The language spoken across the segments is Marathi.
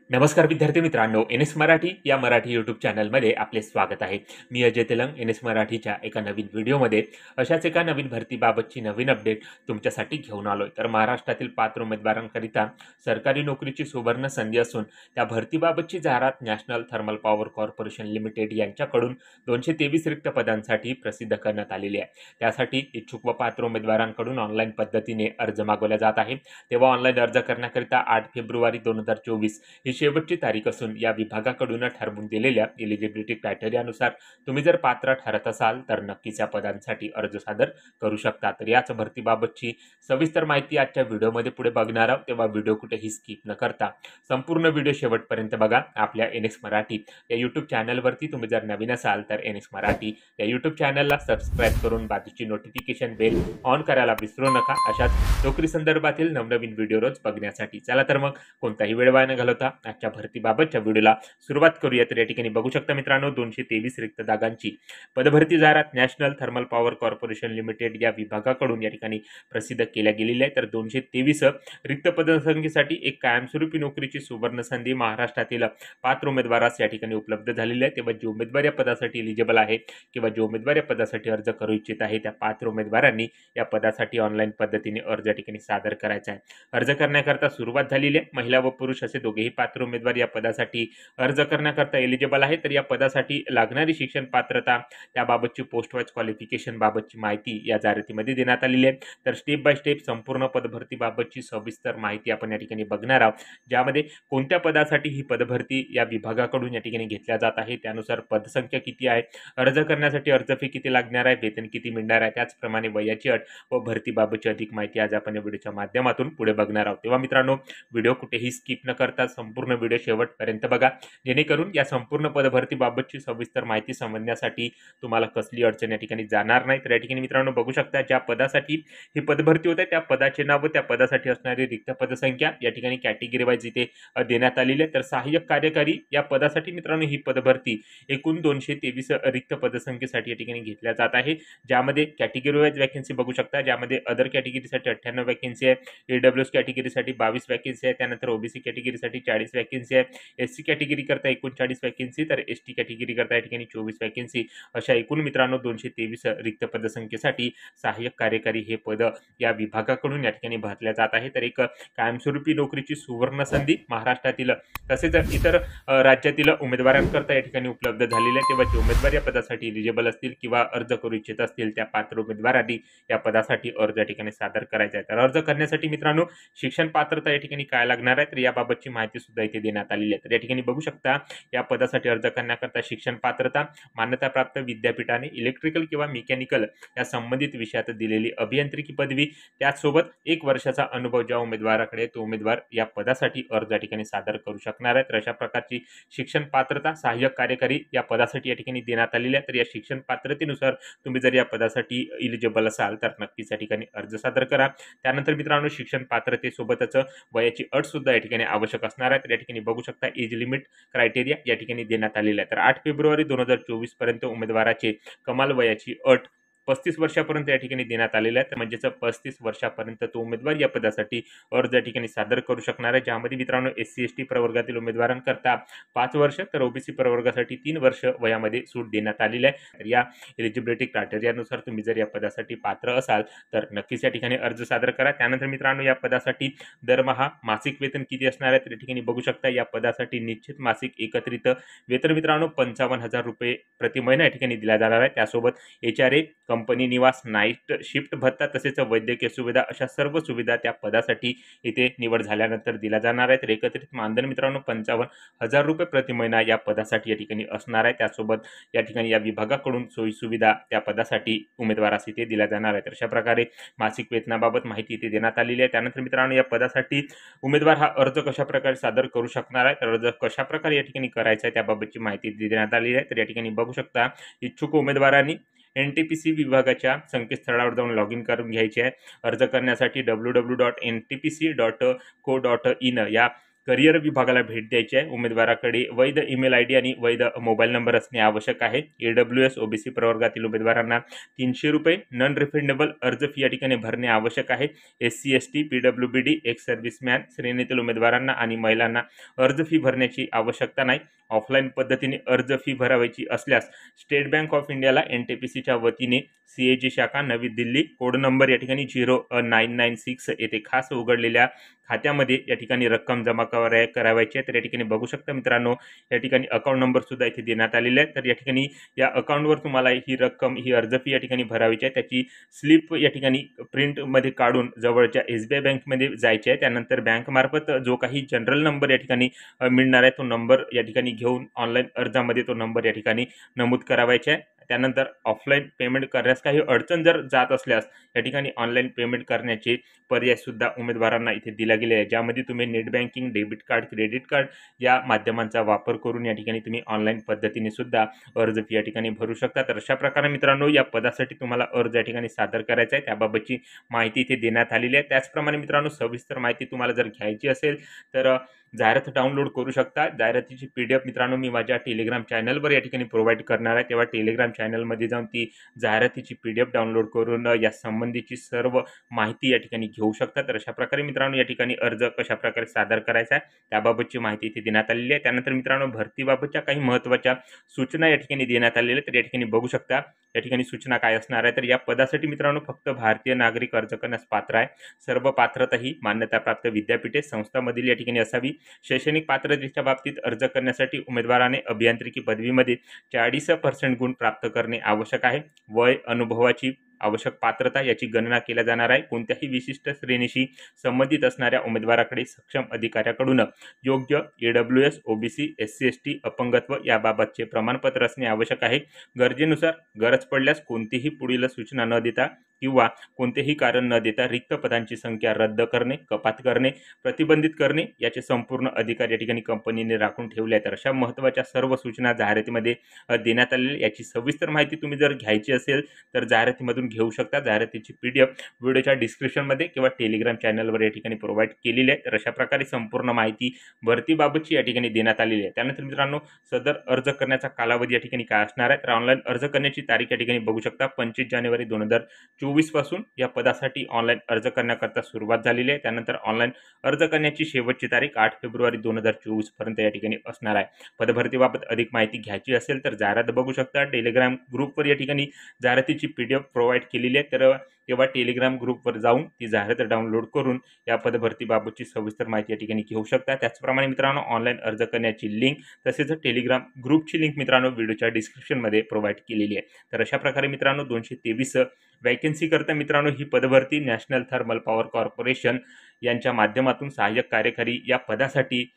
नमस्कार विद्यार्थी मित्रांनो, एन.एस. मराठी या मराठी यूट्यूब चॅनलमध्ये आपले स्वागत आहे. मी अजय तेलंग एन.एस. मराठीच्या एका नवीन व्हिडिओमध्ये अशाच एका नवीन भरतीबाबतची नवीन अपडेट तुमच्यासाठी घेऊन आलोय. तर महाराष्ट्रातील पात्र उमेदवारांकरिता सरकारी नोकरीची सुवर्ण संधी असून त्या भरतीबाबतची जाहिरात national thermal power corporation limited यांच्याकडून 223 रिक्त पदांसाठी प्रसिद्ध करण्यात आलेली आहे. त्यासाठी इच्छुक व पात्र उमेदवारांकडून ऑनलाईन पद्धतीने अर्ज मागवला जात आहे. तेव्हा ऑनलाईन अर्ज करण्याकरिता 8 फेब्रुवारी 2024 ही शेवटची तारीख असून या विभागाकडून ठरवून दिलेल्या एलिजिबिलिटी क्रायटेरियानुसार तुम्ही जर पात्र ठरत असाल तर नक्कीच या पदांसाठी अर्ज सादर करू शकता. तर याच भरतीबाबतची सविस्तर माहिती आजच्या व्हिडिओमध्ये पुढे बघणार आहोत, तेव्हा व्हिडिओ कुठेही स्किप न करता संपूर्ण व्हिडिओ शेवटपर्यंत बघा. आपल्या एन.एस. मराठी या यूट्यूब चॅनलवरती तुम्ही जर नवीन असाल तर एन.एस. मराठी या यूट्यूब चॅनलला सबस्क्राईब करून बाजूची नोटिफिकेशन बेल ऑन करायला विसरू नका, अशाच नोकरी संदर्भातील नवनवीन व्हिडिओ रोज बघण्यासाठी. चला तर मग कोणताही वेळ वाया न घालवता आजच्या भरतीबाबतच्या व्हिडिओला सुरुवात करूया. तर या ठिकाणी बघू शकता मित्रांनो, 223 रिक्त जागांची पदभरती जाहिरात national thermal power corporation limited या विभागाकडून या ठिकाणी प्रसिद्ध केल्या गेलेली आहे. तर 223 रिक्त पदसंख्येसाठी एक कायमस्वरूपी नोकरीची सुवर्ण संधी महाराष्ट्रातील पात्र उमेदवारास या ठिकाणी उपलब्ध झालेली आहे. तेव्हा जे उमेदवार या पदासाठी एलिजिबल आहे किंवा जे उमेदवार या पदासाठी अर्ज करू इच्छित आहे त्या पात्र उमेदवारांनी या पदासाठी ऑनलाईन पद्धतीने अर्ज या ठिकाणी सादर करायचा आहे. अर्ज करण्याकरता सुरुवात झालेली आहे. महिला व पुरुष असे दोघेही पात्र उमेदवार या पदासाठी अर्ज करण्याकरता एलिजिबल आहे. तर या पदासाठी लागणारी शिक्षण पात्रता, त्याबाबतची पोस्ट वाईज क्वालिफिकेशन बाबतची माहिती या जाहिरातीमध्ये देण्यात आलेली आहे. तर स्टेप बाय स्टेप संपूर्ण पदभरतीबाबतची सविस्तर माहिती आपण या ठिकाणी बघणार आहोत, ज्यामध्ये कोणत्या पदासाठी ही पदभरती या विभागाकडून या ठिकाणी घेतल्या जात आहे, त्यानुसार पदसंख्या किती आहे, अर्ज करण्यासाठी अर्ज फी किती लागणार आहे, वेतन किती मिळणार आहे, त्याचप्रमाणे वयाची अट व भरतीबाबतची अधिक माहिती आज आपण या व्हिडिओच्या माध्यमातून पुढे बघणार आहोत. तेव्हा मित्रांनो, व्हिडिओ कुठेही स्किप न करता संपूर्ण व्हिडिओ शेवटपर्यंत बघा, जेणेकरून या संपूर्ण पदभरतीबाबतची सविस्तर माहिती समजण्यासाठी तुम्हाला कसली अडचण या ठिकाणी जाणार नाही. तर या ठिकाणी मित्रांनो बघू शकता, ज्या पदासाठी ही पदभरती होते त्या पदाचे नाव व त्या पदासाठी असणारी रिक्त पदसंख्या या ठिकाणी कॅटेगरी वाईज इथे देण्यात आलेली आहे. तर सहाय्यक कार्यकारी या पदासाठी मित्रांनो ही पदभरती एकूण 223 रिक्त पदसंख्येसाठी या ठिकाणी घेतल्या जात आहे, ज्यामध्ये कॅटेगरी वाईज वॅकन्सी बघू शकता, ज्यामध्ये अदर कॅटेगरीसाठी 98 वॅकन्सी आहे, ईडब्ल्यूएस कॅटेगरीसाठी 22 वॅकन्सी आहे, त्यानंतर ओबीसी कॅटेगरीसाठी 40 वॅकन्सी आहे, एससी कॅटेगरी करता 39 वॅकन्सी, तर एसटी कॅटेगरी करता या ठिकाणी 24 वॅकन्सी, अशा एकूण मित्रांनो 223 रिक्त पदसंख्येसाठी सहाय्यक कार्यकारी हे पद या विभागाकडून या ठिकाणी भरल्या जात आहे. तर एक कायमस्वरूपी नोकरीची सुवर्ण संधी महाराष्ट्रातील तसेच इतर राज्यातील उमेदवारांकरता या ठिकाणी उपलब्ध झालेली आहे. तेव्हा जे उमेदवार या पदासाठी एलिजिबल असतील किंवा अर्ज करू इच्छित असतील त्या पात्र उमेदवारांनी या पदासाठी अर्ज या ठिकाणी सादर करायचा आहे. तर अर्ज करण्यासाठी मित्रांनो शिक्षण पात्रता या ठिकाणी काय लागणार आहे, तर याबाबतची माहिती सुद्धा इथे देण्यात आलेली आहे. तर या ठिकाणी बघू शकता, या पदासाठी अर्ज करण्याकरता शिक्षण पात्रता मान्यताप्राप्त विद्यापीठाने इलेक्ट्रिकल किंवा मेकॅनिकल या संबंधित विषयात दिलेली अभियांत्रिकी पदवी, त्याचसोबत 1 वर्षाचा अनुभव ज्या उमेदवाराकडे तो उमेदवार या पदासाठी अर्ज या ठिकाणी सादर करू शकणार आहे. तर अशा प्रकारची शिक्षण पात्रता सहाय्यक कार्यकारी या पदासाठी या ठिकाणी देण्यात आलेली आहे. तर या शिक्षण पात्रतेनुसार तुम्ही जर या पदासाठी इलिजिबल असाल तर नक्कीच या ठिकाणी अर्ज सादर करा. त्यानंतर मित्रांनो शिक्षण पात्रतेसोबतच वयाची अट सुद्धा या ठिकाणी आवश्यक असणार आहे. तर या ठिकाणी बघू शकता एज लिमिट क्रायटेरिया या ठिकाणी देण्यात आलेला आहे. तर 8 फेब्रुवारी 2024 पर्यंत उमेदवाराचे कमाल वयाची अट 35 वर्षापर्यंत या ठिकाणी देण्यात आलेलं आहे. तर म्हणजेच 35 वर्षापर्यंत तो उमेदवार या पदासाठी अर्ज या ठिकाणी सादर करू शकणार आहे, ज्यामध्ये मित्रांनो एससी एसटी प्रवर्गातील उमेदवारांकरता 5 वर्ष तर ओबीसी प्रवर्गासाठी 3 वर्ष वयामध्ये सूट देण्यात आलेली आहे. तर या एलिजिबिलिटी क्रायटेरियानुसार तुम्ही जर या पदासाठी पात्र असाल तर नक्कीच या ठिकाणी अर्ज सादर करा. त्यानंतर मित्रांनो या पदासाठी दरमहा मासिक वेतन किती असणार आहे, तर या ठिकाणी बघू शकता, या पदासाठी निश्चित मासिक एकत्रित वेतन मित्रांनो 55,000 रुपये प्रति महिना या ठिकाणी दिला जाणार आहे. त्यासोबत HRA, कंपनी निवास, नाईट शिफ्ट भत्ता तसेच वैद्यकीय सुविधा अशा सर्व सुविधा त्या पदासाठी इथे निवड झाल्यानंतर दिल्या जाणार आहे. तर एकत्रित मानधन मित्रांनो 55,000 रुपये प्रति महिना या पदासाठी या ठिकाणी असणार आहे. त्यासोबत या ठिकाणी या विभागाकडून सोयी सुविधा त्या पदासाठी उमेदवारास इथे दिल्या जाणार आहे. तर अशा प्रकारे मासिक वेतनाबाबत माहिती इथे देण्यात आलेली आहे. त्यानंतर मित्रांनो या पदासाठी उमेदवार हा अर्ज कशा प्रकारे सादर करू शकणार आहे, तर अर्ज कशा प्रकारे या ठिकाणी करायचा आहे त्याबाबतची माहिती देण्यात आलेली आहे. तर या ठिकाणी बघू शकता, इच्छुक उमेदवारांनी NTPC विभागाच्या संकेतस्थळावर जाऊन लॉग इन करून घ्यायचे आहे. अर्ज करण्यासाठी www.ntpc.co.in या करिअर विभागाला भेट द्यायची आहे। उमेदवाराकडे वैध ईमेल आयडी आणि वैध मोबाईल नंबर असणे आवश्यक आहे। EWS OBC प्रवर्गातील उमेदवारांना 300 रुपये नॉन रिफंडेबल अर्ज फी या ठिकाणी भरणे आवश्यक आहे। SC ST PWBD ex serviceman श्रेणीतील उमेदवारांना आणि महिलांना अर्ज फी भरण्याची आवश्यकता नाही। ऑफलाईन पद्धतीने अर्ज फी भरावायची असल्यास स्टेट बँक ऑफ इंडियाला NTPCच्या वतीने CAG शाखा नवी दिल्ली कोड नंबर या ठिकाणी 0996 येथे खास उघडलेल्या खात्यामध्ये या ठिकाणी रक्कम जमा करावायची आहे। तर या ठिकाणी बघू शकता मित्रांनो, या ठिकाणी अकाउंट नंबर सुद्धा इथे देण्यात आलेला आहे। तर या ठिकाणी या अकाउंटवर तुम्हाला ही रक्कम ही अर्ज फी या ठिकाणी भरावीची आहे। त्याची स्लिप या ठिकाणी प्रिंटमध्ये काढून जवळच्या SBI बँकमध्ये जायची आहे। त्यानंतर बँकमार्फत जो काही जनरल नंबर या ठिकाणी मिळणार आहे तो नंबर या ठिकाणी घेऊन ऑनलाईन अर्जामध्ये तो नंबर या ठिकाणी नमूद करावायचा आहे। त्यानंतर ऑफलाईन पेमेंट करण्यास काही अडचण जर जात असल्यास या ठिकाणी ऑनलाईन पेमेंट करण्याचे पर्याय सुद्धा उमेदवारांना इथे दिला गेले आहे, ज्यामध्ये तुम्ही net banking, debit card, credit card या माध्यमांचा वापर करून या ठिकाणी तुम्ही ऑनलाईन पद्धतीने सुद्धा अर्ज फी या ठिकाणी भरू शकता। तर अशा प्रकारे मित्रांनो, या पदासाठी तुम्हाला अर्ज या ठिकाणी सादर करायचा आहे, त्याबाबतची माहिती इथे देण्यात आलेली आहे। त्याचप्रमाणे मित्रांनो, सविस्तर माहिती तुम्हाला जर घ्यायची असेल तर जाहिरात डाउनलोड करू शकता। जाहिरातीची PDF मित्रांनो मी माझ्या टेलिग्राम चॅनलवर या ठिकाणी प्रोव्हाइड करणार आहे, तेव्हा टेलिग्राम चॅनलमध्ये जाऊन ती जाहिरातीची PDF डाउनलोड करून या संबंधीची सर्व माहिती या ठिकाणी घेऊ शकता। तर अशा प्रकारे मित्रांनो, या ठिकाणी अर्ज कशा प्रकारे सादर करायचा आहे त्याबाबतची माहिती इथे देण्यात आलेली आहे। त्यानंतर मित्रांनो, भरतीबाबतच्या काही महत्त्वाच्या सूचना या ठिकाणी देण्यात आलेल्या आहेत। तर या ठिकाणी बघू शकता या ठिकाणी सूचना काय असणार आहे। तर या पदासाठी मित्रांनो फक्त भारतीय नागरिक अर्ज करण्यास पात्र आहे। सर्व पात्रता ही मान्यताप्राप्त विद्यापीठे संस्थांमधील या ठिकाणी असावी। शैक्षणिक पात्रतेच्या बाबतीत अर्ज करण्यासाठी उमेदवाराने अभियांत्रिकी पदवीमध्ये 40% गुण प्राप्त करणे आवश्यक आहे। वय, अनुभवाची आवश्यक पात्रता याची गणना केल्या जाणार आहे। कोणत्याही विशिष्ट श्रेणीशी संबंधित असणाऱ्या उमेदवाराकडे सक्षम अधिकाऱ्याकडून योग्य EWS OBC SC ST अपंगत्व याबाबतचे प्रमाणपत्र असणे आवश्यक आहे। गरजेनुसार गरज पडल्यास कोणतीही पुढील सूचना न देता किंवा कोणतेही कारण न देता रिक्त पदांची संख्या रद्द करणे, कपात करणे, प्रतिबंधित करणे याचे संपूर्ण अधिकार या ठिकाणी कंपनीने राखून ठेवले आहेत। तर अशा महत्त्वाच्या सर्व सूचना जाहिरातीमध्ये देण्यात आलेल्या। याची सविस्तर माहिती तुम्ही जर घ्यायची असेल तर जाहिरातीमधून घेऊ शकता। जाहिरातीची PDF व्हिडिओच्या डिस्क्रिप्शनमध्ये किंवा टेलिग्राम चॅनलवर या ठिकाणी प्रोव्हाइड केलेली आहे। तर अशा प्रकारे संपूर्ण माहिती भरतीबाबतची या ठिकाणी देण्यात आलेली आहे। त्यानंतर मित्रांनो, सदर अर्ज करण्याचा कालावधी या ठिकाणी काय असणार आहे, तर ऑनलाईन अर्ज करण्याची तारीख या ठिकाणी बघू शकता 25 जानेवारी 2024 पासून या पदासाठी ऑनलाईन अर्ज करण्याकरता सुरुवात झालेली आहे। त्यानंतर ऑनलाईन अर्ज करण्याची शेवटची तारीख 8 फेब्रुवारी 2024 पर्यंत या ठिकाणी असणार आहे। पदभरतीबाबत अधिक माहिती घ्यायची असेल तर जाहिरात बघू शकता। टेलिग्राम ग्रुपवर या ठिकाणी जाहिरातीची PDF प्रोव्हाइड केलेली आहे। तर तेव्हा टेलिग्राम ग्रुपवर जाऊन ती जाहिरात डाउनलोड करून या पदभरतीबाबतची सविस्तर माहिती या ठिकाणी घेऊ शकता। त्याचप्रमाणे मित्रांनो, ऑनलाईन अर्ज करण्याची लिंक तसेच टेलिग्राम ग्रुपची लिंक मित्रांनो व्हिडिओच्या डिस्क्रिप्शनमध्ये प्रोव्हाइड केलेली आहे। तर अशा प्रकारे मित्रांनो, 223 वॅकन्सी करता मित्रांनो ही पदभरती नॅशनल थर्मल पॉवर कॉर्पोरेशन यांच्या माध्यमातून सहाय्यक कार्यकारी या पदासाठी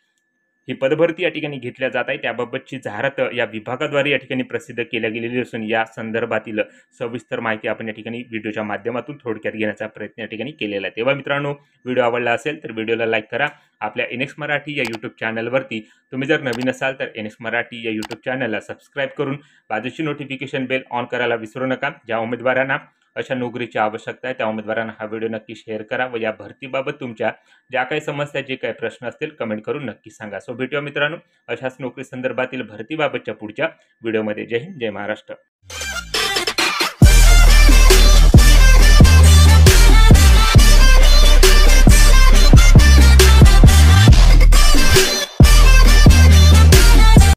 ही पदभरती या ठिकाणी घेतल्या जात आहे। त्याबाबतची जाहिरात या विभागाद्वारे या ठिकाणी प्रसिद्ध केल्या गेलेली असून या संदर्भातील सविस्तर माहिती आपण या ठिकाणी व्हिडिओच्या माध्यमातून थोडक्यात घेण्याचा प्रयत्न या ठिकाणी केलेला आहे। तेव्हा मित्रांनो, व्हिडिओ आवडला असेल तर व्हिडिओला लाईक करा। आपल्या NX मराठी या यूट्यूब चॅनलवरती तुम्ही जर नवीन असाल तर NX मराठी या यूट्यूब चॅनलला सबस्क्राईब करून बाजूची नोटिफिकेशन बेल ऑन करायला विसरू नका। ज्या उमेदवारांना अशा नोकरीची आवश्यकता आहे त्या उमेदवारांना हा व्हिडिओ नक्की शेअर करा व या भरतीबाबत तुमच्या ज्या काही समस्या, जे काही प्रश्न असतील कमेंट करून नक्की सांगा। सो भेटूया मित्रांनो अशाच नोकरी संदर्भातील भरतीबाबतच्या पुढच्या व्हिडिओमध्ये। जय हिंद, जय महाराष्ट्र।